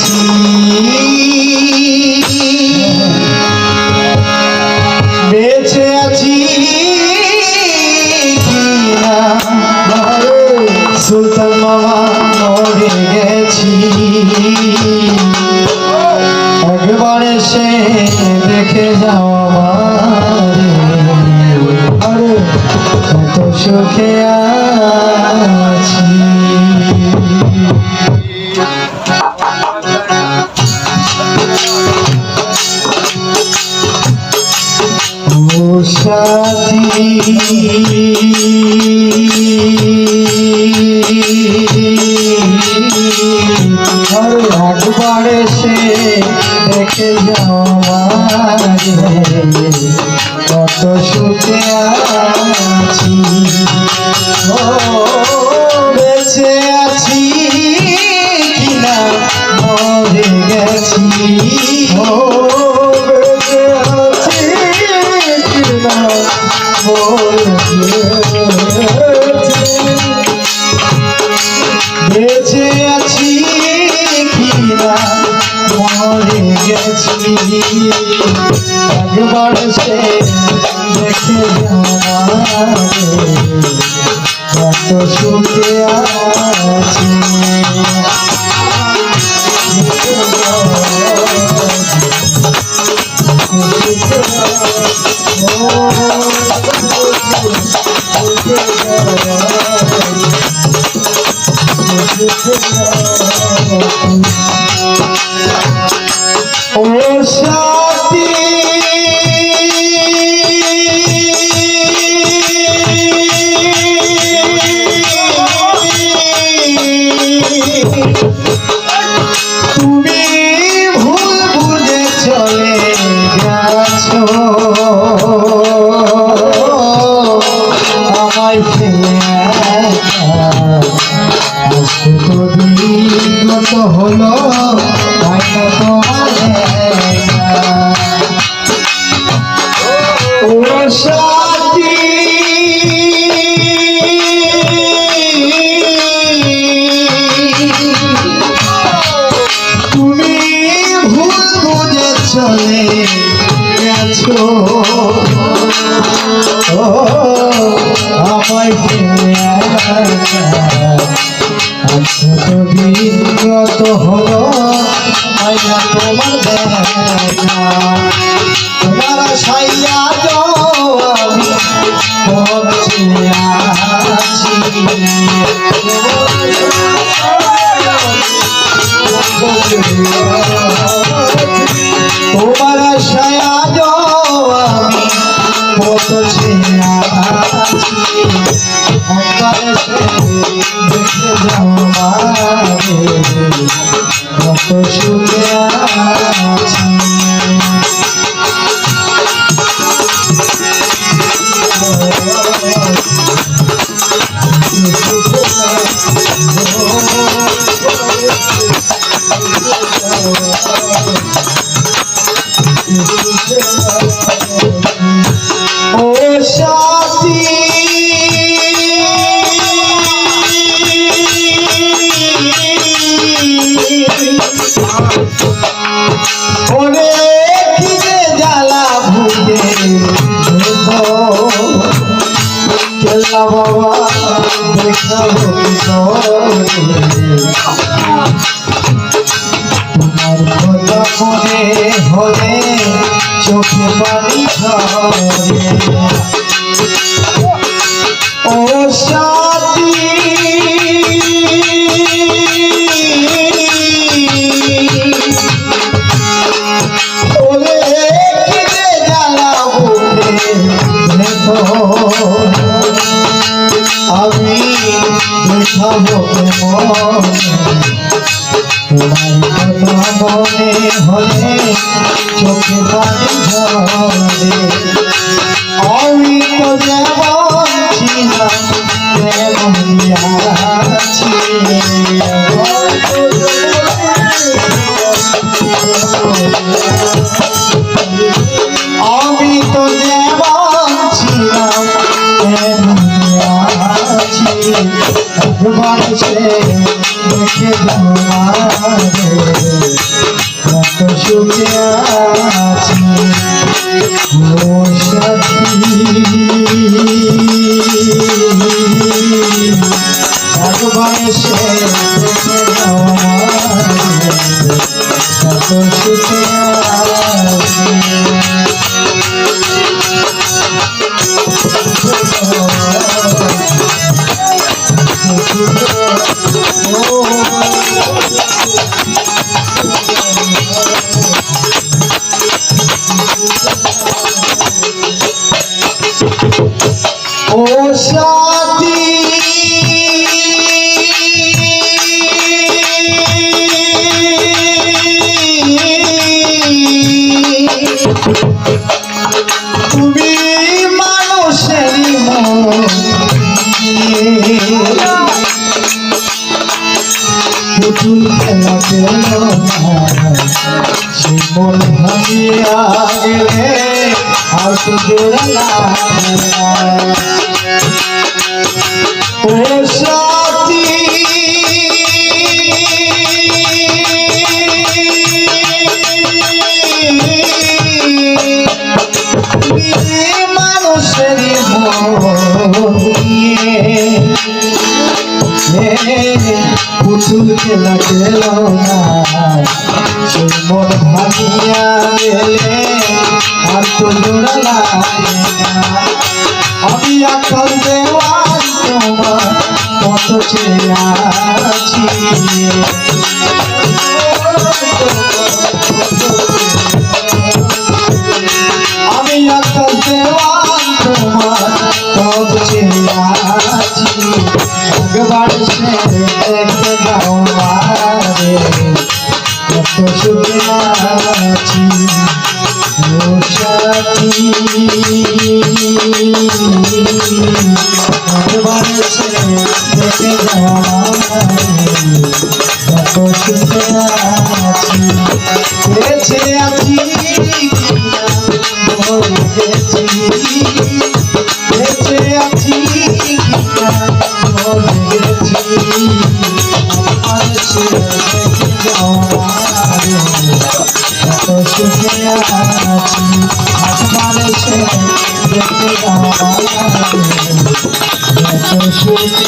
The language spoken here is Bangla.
গেছি বেঁচে আছি কিনা সুলতান মামা মরে গেছি একবার এসে দেখে যাও আমার কত সুখে আছি ও সাথী একবার এসে দেখে যাও কত সুখে আছি ও বেঁচে আছি কিনা মরে গেছি ও বেঁচে আছি কিনা মরে গেছি বেঁচে আছি কিনা মরে গেছি একবার সে দেখে কত সুখে আছি ও সাথী তুমি ভুল বুঝে চলে গেছো আমায় ফেলে কত হলো ও সাথী তুমি ভুল বুঝে চলে গেছো আমায় বিগত হলো তোমার তোমার সাইয়া আমি আছি তোমার সায়া আমি কত আছি একবার দেখে যাও কত সুখে আছি ও সাথী ওরে কি যে জ্বালা ভুলে কেল্লা বাবা দেখাবো তোমার কথা মনে হলে চোখে পানি ধরে ও সাথী ওরে কি যে জ্বালা ভুলে আমি দেখাবো তোমার কথা মনে হলে চোখে পানি ঝরে আমি তো যেমন ছিলাম তেমনই আছি আমি তো যেমন ছিলাম তেমনই আছি একবার সে দেখে তোমারে কত সুখে আছি ও সাথী একবার সে দেখে তোমারে কত সুখে আছি ও সাথী তুমি মানুষের পুতুল খেলা খেলো সে মন ভাঙিয়া গেলে আর তো জোড়া লাগে না ও সাথী মানুষের পুতুল খেলা খেলো না সেই মন ভাঙিয়া গেলে আর তো জোড়া লাগে না আমি এখন দেওয়াল তোমার কত চেয়ে আছি আমি এখন দেওয়াল তোমার কত চেয়ে আছি একবার সে দেখে যাও মারে কত সুখে আছি ও সাথী একবার সে দেখে যাও মারে কত সুখে আছি বেঁচে আছি মরে গেছি বেঁচে আছি মরে গেছি আমার সে দেখে যাও মারে কত সুখে আছি একবার সে দেখে যাও মারে কত সুখে